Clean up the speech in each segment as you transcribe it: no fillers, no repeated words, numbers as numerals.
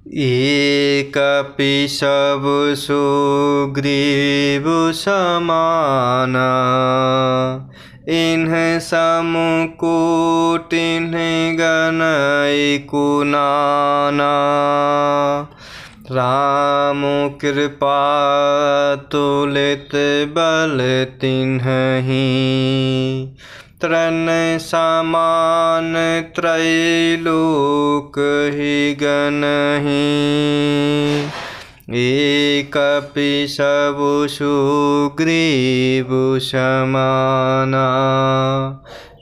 एकपि सब सुग्रीव समान, इन्ह समकूटिन्ह गनई कुनाना। राम कृपा तुलित बल तिन्हहि, तृण समान त्रैलोक ही गनहि। एकपि सब सुग्रीव समाना,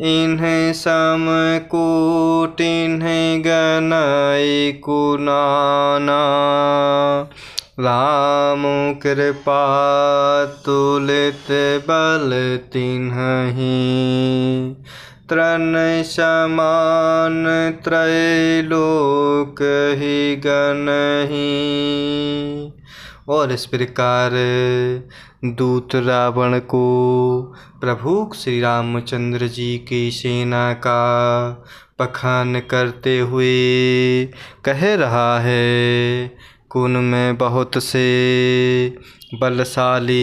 इन्ह समकूटिन्ह गनई कुनाना। राम कृपा तुलित बल तिन्हहि, तृण समान त्रैलोक ही गनहि। और इस प्रकार दूत रावण को प्रभु श्री रामचंद्र जी की सेना का बखान करते हुए कह रहा है, कुन में बहुत से बलशाली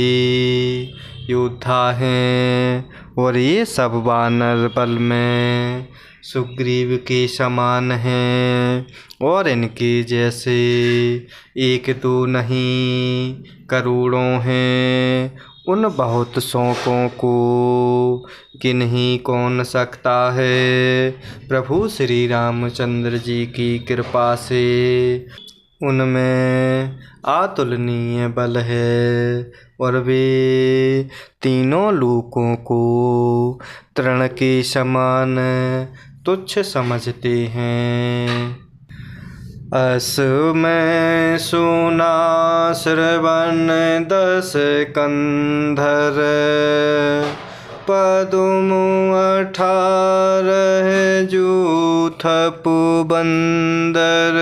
योद्धा हैं और ये सब वानर बल में सुग्रीव के समान हैं, और इनके जैसे एक दो नहीं करोड़ों हैं। उन बहुत शौकों को गिन ही कौन सकता है। प्रभु श्री रामचंद्र जी की कृपा से उनमें अतुलनीय बल है, और वे तीनों लोकों को तृण के समान तुच्छ समझते हैं। अस में सुना श्रवण दस कंधर, पदुम 18 जूथपु बंदर।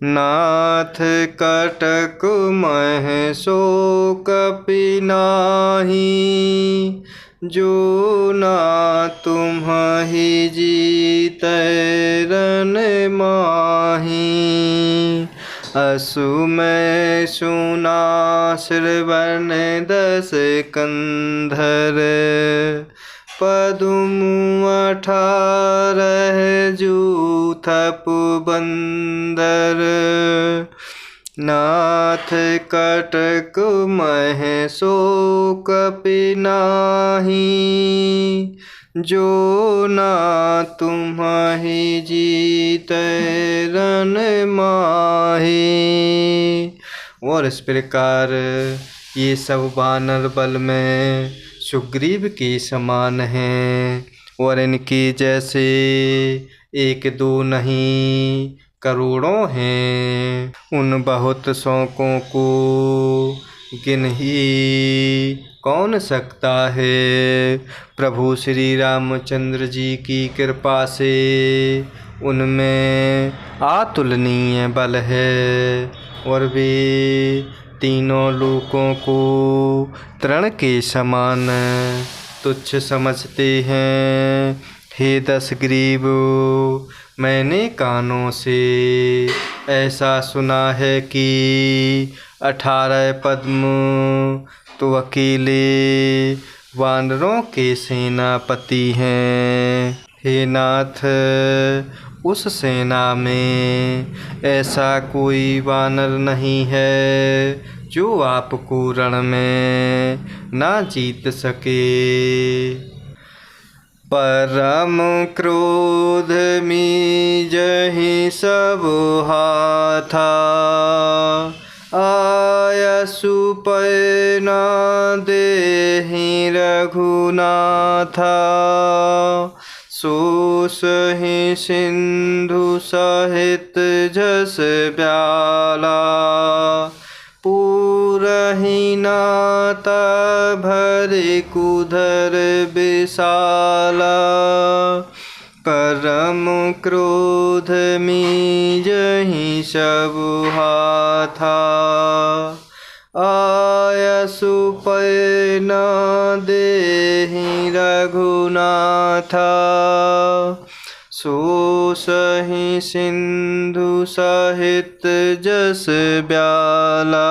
नाथ कटक मह शोकपि नाहि, जो ना तुम्हि जीतै रन माहि। असु में सुना श्रवण दस कंधर, पदुम 18 जूथपु बंदर। नाथ कटक मह शोकपि नाहि, जो ना तुम्हि जीतै रन माहि। और इस प्रकार ये सब वानर बल में सुग्रीव के समान हैं, और इनके जैसे एक दो नहीं करोड़ों हैं। उन बहुत शौकों को गिन ही कौन सकता है। प्रभु श्री रामचंद्र जी की कृपा से उनमें अतुलनीय बल है, और वे तीनों लोकों को तृण के समान तुच्छ समझते हैं। हे दशग्रीव, मैंने कानों से ऐसा सुना है कि 18 पद्म तो अकेले वानरों के सेनापति हैं। हे नाथ, उस सेना में ऐसा कोई वानर नहीं है जो आपको रण में ना जीत सके। परम क्रोध मीजहि सब हाथा, आयसु पै न देहि रघुनाथा। सोसहि सिंधु सहित जस ब्याला, पूरहि नाता भरि कुधर विशाला। परम क्रोध मीजहि सब हाथा, आयसु पै न देहि रघुनाथा। सो सही सिंधु सहित जस ब्याला,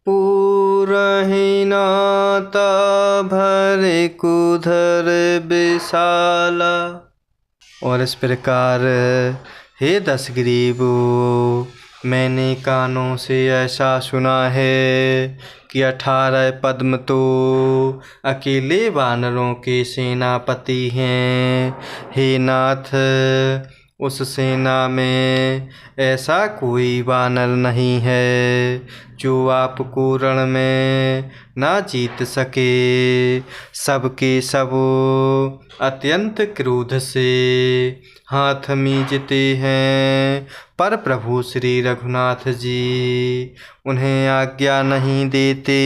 पूरहि नाता भरे कुधर विशाला। और इस प्रकार हे दशग्रीव, मैंने कानों से ऐसा सुना है कि 18 पद्म तो अकेले वानरों के सेनापति हैं। हे नाथ, उस सेना में ऐसा कोई वानर नहीं है जो आपको रण में ना जीत सके। सबके सब अत्यंत क्रोध से हाथ मींचते हैं, पर प्रभु श्री रघुनाथ जी उन्हें आज्ञा नहीं देते।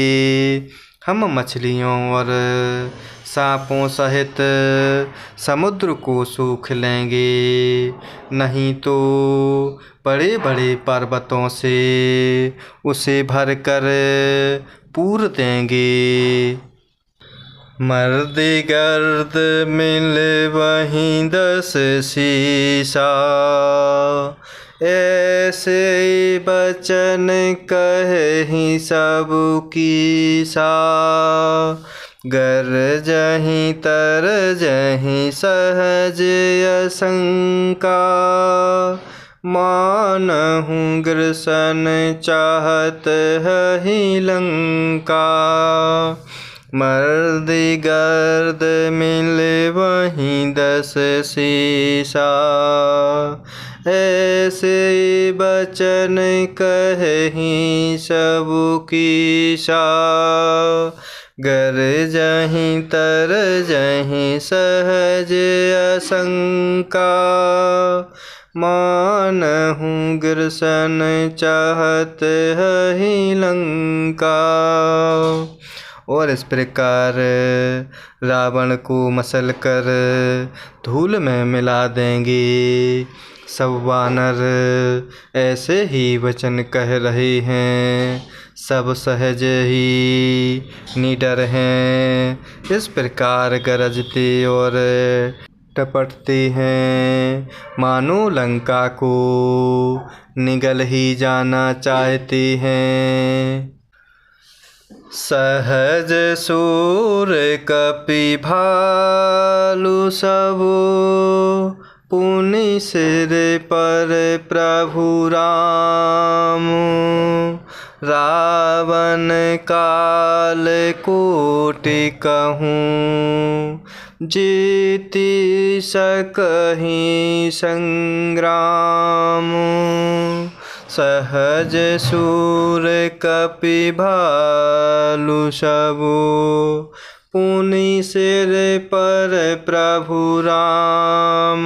हम मछलियों और सांपों सहित समुद्र को सूख लेंगे, नहीं तो बड़े बड़े पर्वतों से उसे भरकर पूर देंगे। मर्द गर्द मिल वहीं 10 शीशा, ऐसे बचन कहि सबकी सा। गरजहि तरजहि सहज असंका, मानहु ग्रसन चाहत हहि लंका। मर्द गर्द मिल वहीं 10 शीशा, ऐसे बचन कहि सबकी सा। गरजहि तरजहि सहज असंका, मानहु ग्रसन चाहत हहि लंका। और इस प्रकार रावण को मसल कर धूल में मिला देंगे। सब वानर ऐसे ही वचन कह रहे हैं, सब सहज ही निडर हैं। इस प्रकार गरजते और टपटते हैं, मानो लंका को निगल ही जाना चाहते हैं। सहज सूर कपि भालु सबो, पुनि सिर पर प्रभु राम। रावण काल कोटि कहूँ, जीति सकहि संग्राम। सहज सूर कपि भालु सबो, पुनि सिर पर प्रभु राम।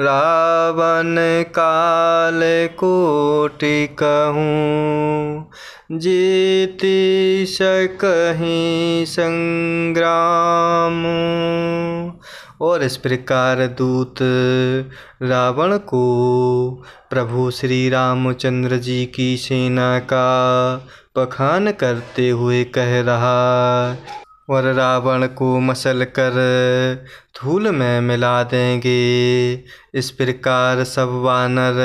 रावण काल कोटि कहूँ, जीति सकहि संग्राम। और इस प्रकार दूत रावण को प्रभु श्री रामचंद्र जी की सेना का बखान करते हुए कह रहा, और रावण को मसल कर धूल में मिला देंगे। इस प्रकार सब वानर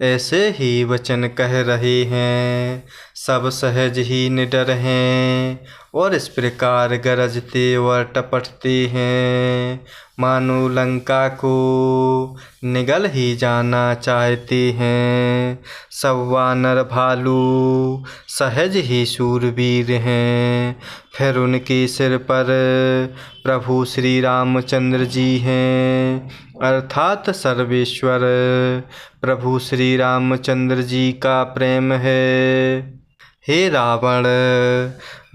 ऐसे ही वचन कह रहे हैं, सब सहज ही निडर हैं। और इस प्रकार गरजते और टपटते हैं, मानो लंका को निगल ही जाना चाहते हैं। सब वानर भालू सहज ही शूरवीर हैं, फिर उनके सिर पर प्रभु श्री रामचंद्र जी हैं, अर्थात सर्वेश्वर प्रभु श्री रामचंद्र जी का प्रेम है। हे रावण,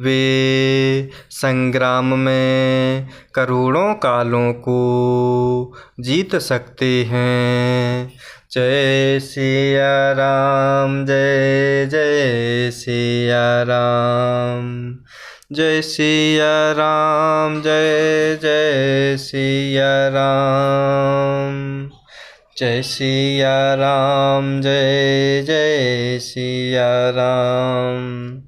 वे संग्राम में करोड़ों कालों को जीत सकते हैं। जय सिया राम, जय जय सिया राम। जय सिया राम, जय जय सिया राम। जय सिया राम, जय जय सिया राम।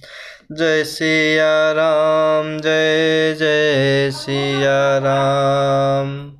जय सिया राम, जय जय सिया राम।